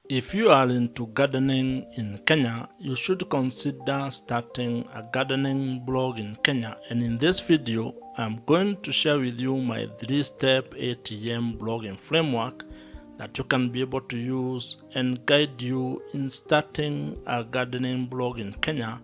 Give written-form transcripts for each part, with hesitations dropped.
If you are into gardening in Kenya, you should consider starting a gardening blog in Kenya. And in this video, I'm going to share with you my 3-step ATM blogging framework that you can be able to use and guide you in starting a gardening blog in Kenya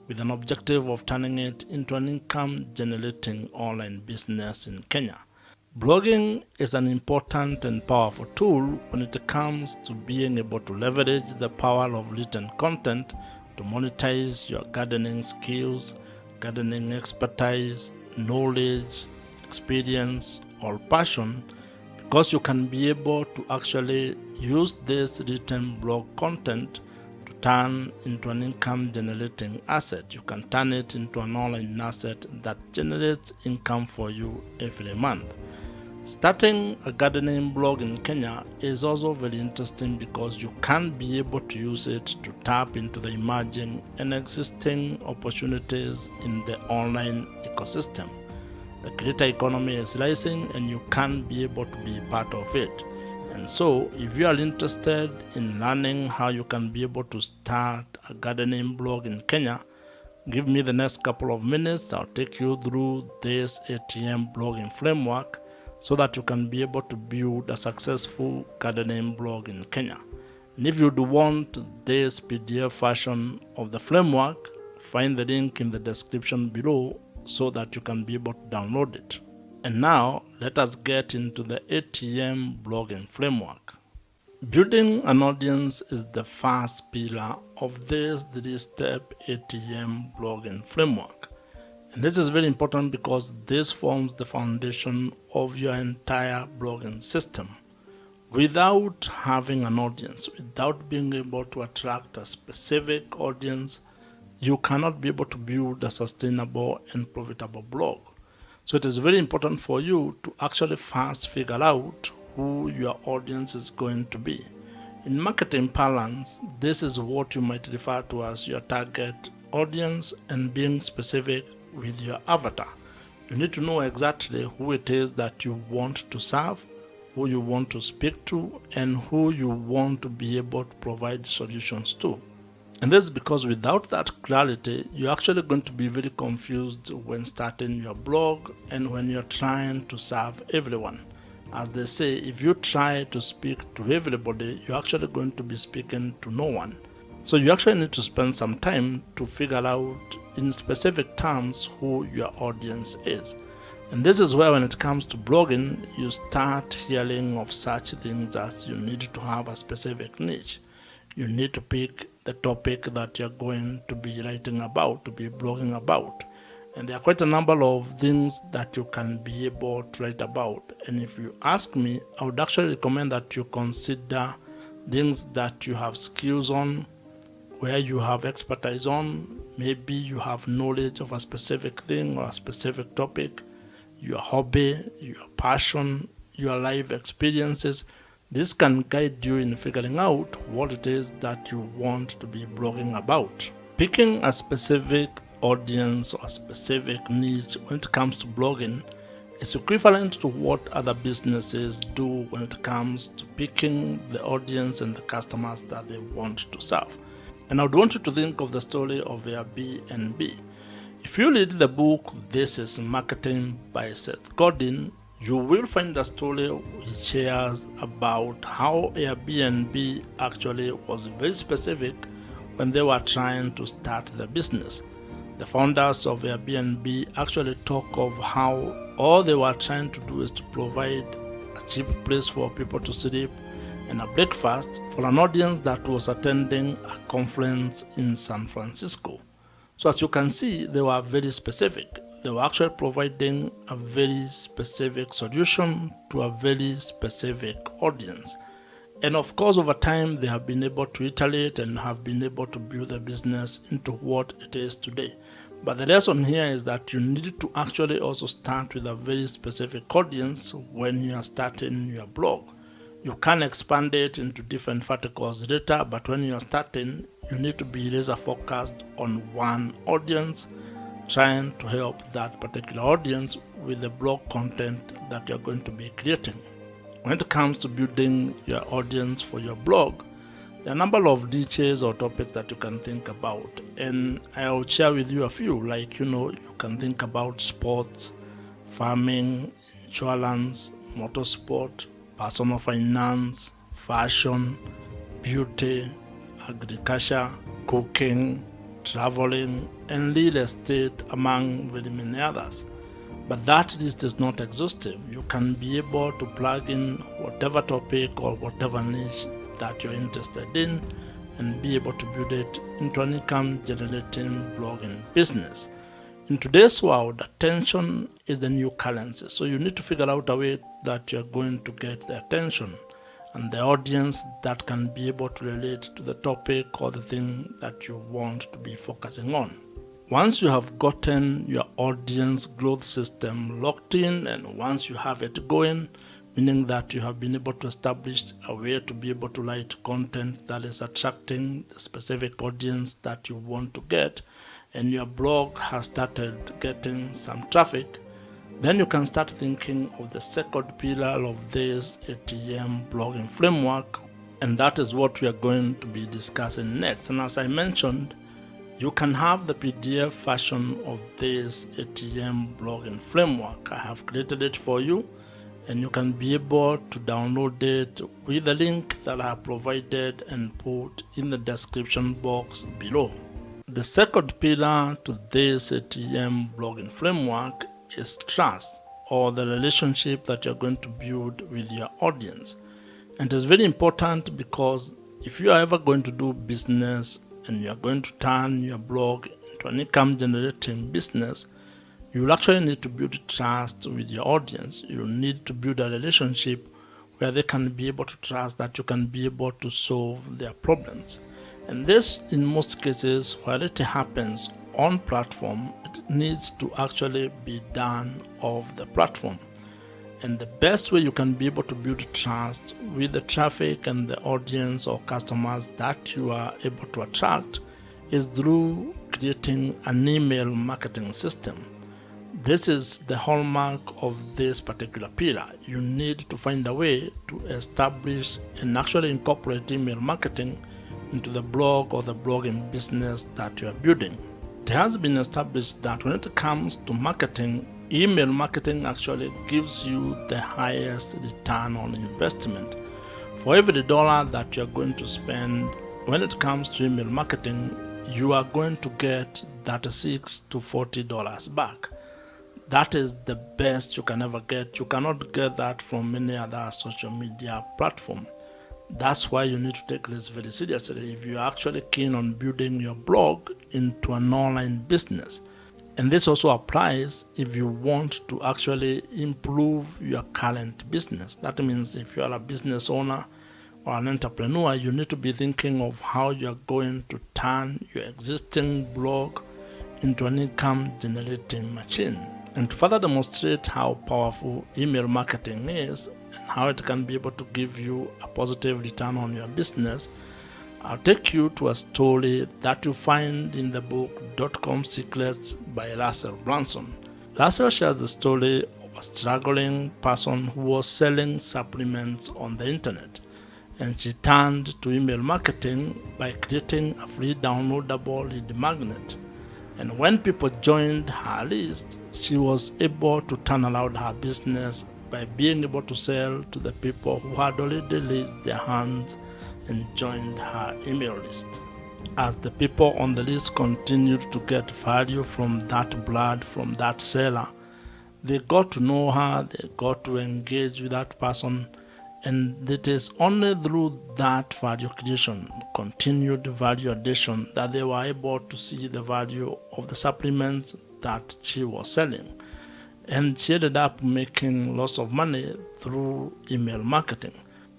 with an objective of turning it into an income-generating online business in Kenya. Blogging is an important and powerful tool when it comes to being able to leverage the power of written content to monetize your gardening skills, gardening expertise, knowledge, experience, or passion, because you can be able to actually use this written blog content to turn into an income generating asset. You can turn it into an online asset that generates income for you every month. Starting a gardening blog in Kenya is also very interesting because you can be able to use it to tap into the emerging and existing opportunities in the online ecosystem. The creator economy is rising and you can be able to be part of it. And so, if you are interested in learning how you can be able to start a gardening blog in Kenya, give me the next couple of minutes. I'll take you through this ATM blogging framework so that you can be able to build a successful gardening blog in Kenya. And if you do want this PDF version of the framework, find the link in the description below so that you can be able to download it. And now, let us get into the ATM blogging framework. Building an audience is the first pillar of this 3-step ATM blogging framework. And this is very important because this forms the foundation of your entire blogging system. Without having an audience, without being able to attract a specific audience, you cannot be able to build a sustainable and profitable blog. So it is very important for you to actually first figure out who your audience is going to be. In marketing parlance, this is what you might refer to as your target audience, and being specific with your avatar. You need to know exactly who it is that you want to serve, who you want to speak to, and who you want to be able to provide solutions to. And this is because without that clarity, you're actually going to be very confused when starting your blog and when you're trying to serve everyone. As they say, if you try to speak to everybody, you're actually going to be speaking to no one. So you actually need to spend some time to figure out in specific terms who your audience is. And this is where, when it comes to blogging, you start hearing of such things as you need to have a specific niche. You need to pick the topic that you're going to be writing about, to be blogging about. And there are quite a number of things that you can be able to write about. And if you ask me, I would actually recommend that you consider things that you have skills on, where you have expertise on. Maybe you have knowledge of a specific thing or a specific topic, your hobby, your passion, your life experiences. This can guide you in figuring out what it is that you want to be blogging about. Picking a specific audience or a specific niche when it comes to blogging is equivalent to what other businesses do when it comes to picking the audience and the customers that they want to serve. And I would want you to think of the story of Airbnb. If you read the book This is Marketing by Seth Godin, you will find a story which shares about how Airbnb actually was very specific when they were trying to start the business. The founders of Airbnb actually talk of how all they were trying to do is to provide a cheap place for people to sleep and a breakfast for an audience that was attending a conference in San Francisco. So as you can see, they were very specific. They were actually providing a very specific solution to a very specific audience. And of course, over time, they have been able to iterate and have been able to build the business into what it is today. But the lesson here is that you need to actually also start with a very specific audience when you are starting your blog. You can expand it into different verticals later, but when you are starting, you need to be laser focused on one audience, trying to help that particular audience with the blog content that you're going to be creating. When it comes to building your audience for your blog, There are a number of niches or topics that you can think about, and I'll share with you a few. Like, you can think about sports, farming, insurance, motorsport, personal finance, fashion, beauty, agriculture, cooking, traveling, and real estate, among very many others. But that list is not exhaustive. You can be able to plug in whatever topic or whatever niche that you're interested in and be able to build it into an income generating blogging business. In today's world, attention is the new currency. So you need to figure out a way that you're going to get the attention and the audience that can be able to relate to the topic or the thing that you want to be focusing on. Once you have gotten your audience growth system locked in, and once you have it going, meaning that you have been able to establish a way to be able to write content that is attracting the specific audience that you want to get, and your blog has started getting some traffic, then you can start thinking of the second pillar of this ATM blogging framework, and that is what we are going to be discussing next. And as I mentioned, you can have the PDF version of this ATM blogging framework. I have created it for you, and you can be able to download it with the link that I have provided and put in the description box below. The second pillar to this ATM blogging framework is trust, or the relationship that you're going to build with your audience. And it's very important because if you are ever going to do business and you are going to turn your blog into an income generating business, you will actually need to build trust with your audience. You need to build a relationship where they can be able to trust that you can be able to solve their problems. And this, in most cases, while it happens on platform, it needs to actually be done off the platform. And the best way you can be able to build trust with the traffic and the audience or customers that you are able to attract is through creating an email marketing system. This is the hallmark of this particular pillar. You need to find a way to establish and actually incorporate email marketing into the blog or the blogging business that you are building. It has been established that when it comes to marketing, email marketing actually gives you the highest return on investment. For every dollar that you're going to spend when it comes to email marketing, you are going to get $36 to $40 back. That is the best you can ever get. You cannot get that from any other social media platform. That's why you need to take this very seriously if you're actually keen on building your blog into an online business. And this also applies if you want to actually improve your current business. That means if you are a business owner or an entrepreneur, you need to be thinking of how you're going to turn your existing blog into an income generating machine. And to further demonstrate how powerful email marketing is and how it can be able to give you a positive return on your business, I'll take you to a story that you find in the book .com Secrets by Russell Brunson. Russell shares the story of a struggling person who was selling supplements on the internet, and she turned to email marketing by creating a free downloadable lead magnet. And when people joined her list, she was able to turn around her business by being able to sell to the people who had already raised their hands and joined her email list. As the people on the list continued to get value from that blood, from that seller, they got to know her, they got to engage with that person, and it is only through that value creation, continued value addition, that they were able to see the value of the supplements that she was selling. And she ended up making lots of money through email marketing.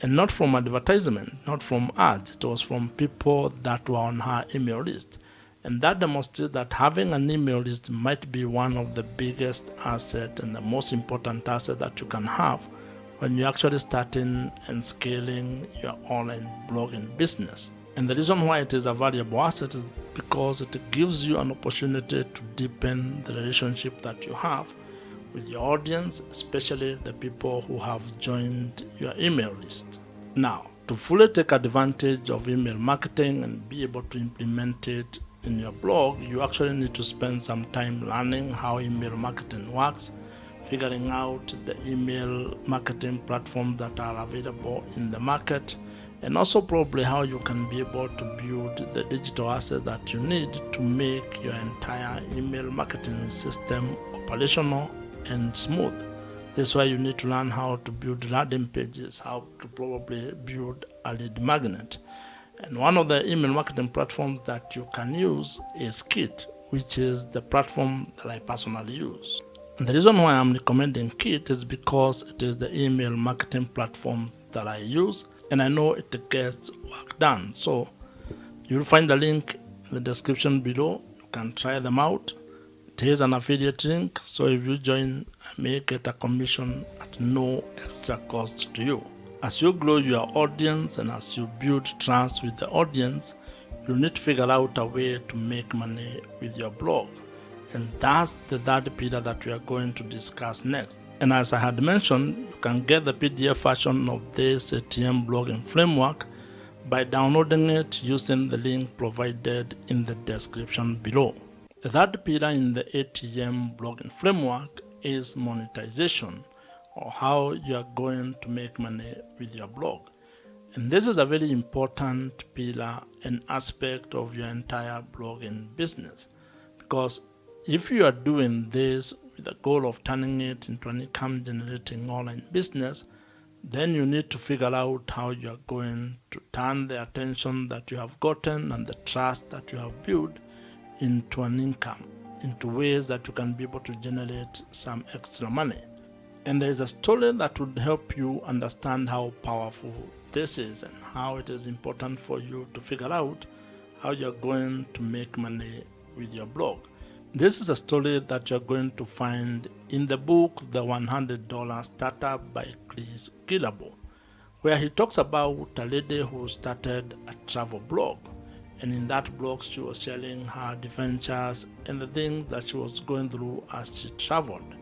And not from advertisement, not from ads. It was from people that were on her email list. And that demonstrates that having an email list might be one of the biggest assets and the most important asset that you can have when you're actually starting and scaling your online blogging business. And the reason why it is a valuable asset is because it gives you an opportunity to deepen the relationship that you have with your audience, especially the people who have joined your email list. Now, to fully take advantage of email marketing and be able to implement it in your blog, you actually need to spend some time learning how email marketing works, figuring out the email marketing platforms that are available in the market, and also probably how you can be able to build the digital assets that you need to make your entire email marketing system operational and smooth. This is why you need to learn how to build landing pages, how to probably build a lead magnet. And one of the email marketing platforms that you can use is Kit, which is the platform that I personally use. And the reason why I'm recommending Kit is because it is the email marketing platforms that I use, and I know it gets work done. So you'll find a link in the description below. You can try them out. It is an affiliate link, so if you join, I may get a commission at no extra cost to you. As you grow your audience and as you build trust with the audience, you need to figure out a way to make money with your blog. And that's the third pillar that we are going to discuss next. And as I had mentioned, you can get the PDF version of this ATM blogging framework by downloading it using the link provided in the description below. The third pillar in the ATM blogging framework is monetization, or how you are going to make money with your blog. And this is a very important pillar and aspect of your entire blogging business, because if you are doing this with the goal of turning it into an income generating online business, then you need to figure out how you are going to turn the attention that you have gotten and the trust that you have built into an income, into ways that you can be able to generate some extra money. And there is a story that would help you understand how powerful this is and how it is important for you to figure out how you're going to make money with your blog. This is a story that you're going to find in the book, The $100 Startup by Chris Gillabo, where he talks about a lady who started a travel blog. And in that blog, she was sharing her adventures and the things that she was going through as she traveled.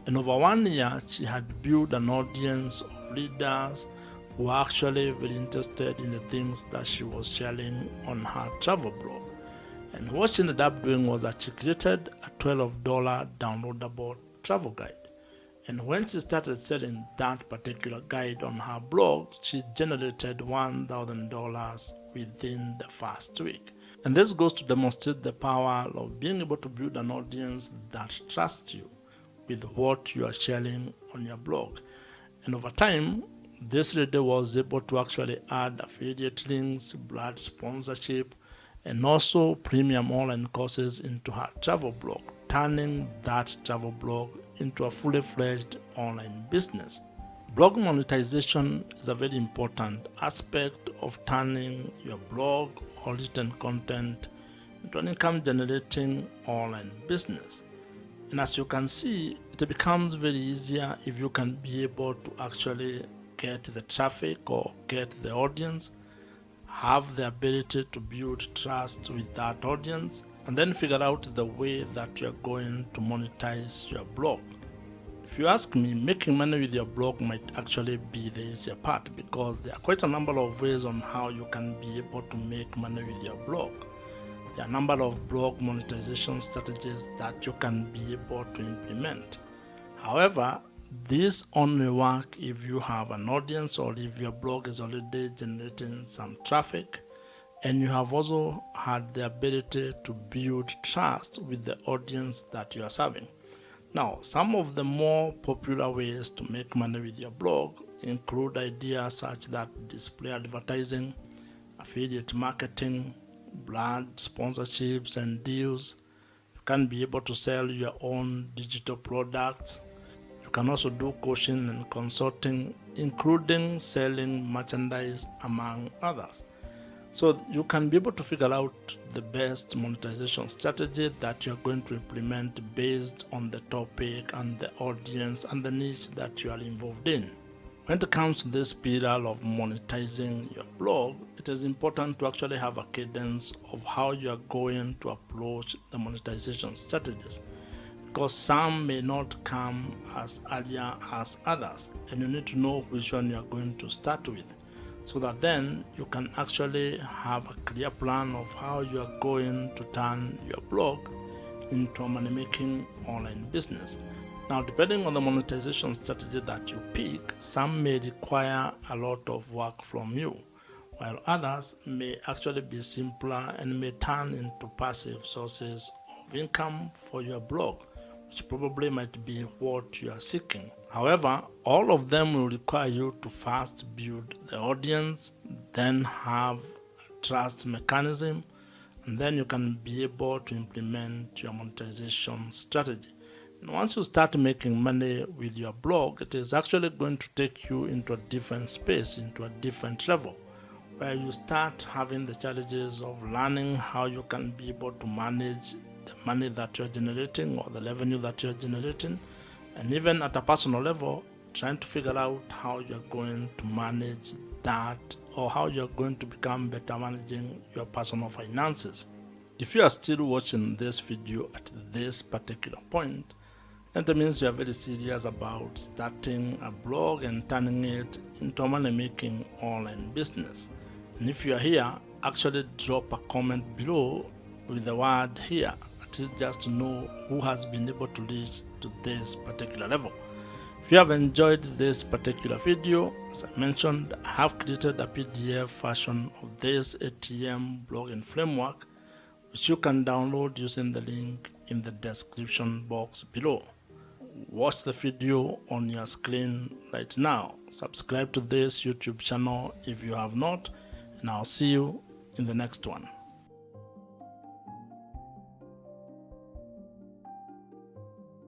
And over 1 year, she had built an audience of readers who were actually very interested in the things that she was sharing on her travel blog. And what she ended up doing was that she created a $12 downloadable travel guide. And when she started selling that particular guide on her blog, she generated $1,000 within the first week. And this goes to demonstrate the power of being able to build an audience that trusts you with what you are sharing on your blog. And over time, this lady was able to actually add affiliate links, brand sponsorship, and also premium online courses into her travel blog, turning that travel blog into a fully fledged online business. Blog monetization is a very important aspect of turning your blog or written content into an income generating online business. And as you can see, it becomes very easier if you can be able to actually get the traffic or get the audience, have the ability to build trust with that audience, and then figure out the way that you're going to monetize your blog. If you ask me, making money with your blog might actually be the easier part, because there are quite a number of ways on how you can be able to make money with your blog. There are a number of blog monetization strategies that you can be able to implement. However, these only work if you have an audience or if your blog is already generating some traffic and you have also had the ability to build trust with the audience that you are serving. Now, some of the more popular ways to make money with your blog include ideas such that display advertising, affiliate marketing, brand sponsorships and deals. You can be able to sell your own digital products. You can also do coaching and consulting, including selling merchandise, among others. So you can be able to figure out the best monetization strategy that you're going to implement based on the topic and the audience and the niche that you are involved in. When it comes to this pillar of monetizing your blog, it is important to actually have a cadence of how you are going to approach the monetization strategies, because some may not come as earlier as others, and you need to know which one you are going to start with. so that then you can actually have a clear plan of how you are going to turn your blog into a money-making online business. Now, depending on the monetization strategy that you pick, some may require a lot of work from you, while others may actually be simpler and may turn into passive sources of income for your blog, which probably might be what you are seeking. However, all of them will require you to first build the audience, then have a trust mechanism, and then you can be able to implement your monetization strategy. And once you start making money with your blog, it is actually going to take you into a different space, into a different level, where you start having the challenges of learning how you can be able to manage the money that you're generating or the revenue that you're generating, and even at a personal level, trying to figure out how you're going to manage that, or how you're going to become better managing your personal finances. If you are still watching this video at this particular point, then it means you are very serious about starting a blog and turning it into a money-making online business. And if you are here, actually drop a comment below with the word "here," at least just to know who has been able to reach to this particular level. If you have enjoyed this particular video, as I mentioned, I have created a PDF version of this ATM blogging framework, which you can download using the link in the description box below. Watch the video on your screen right now. Subscribe to this YouTube channel if you have not, and I'll see you in the next one.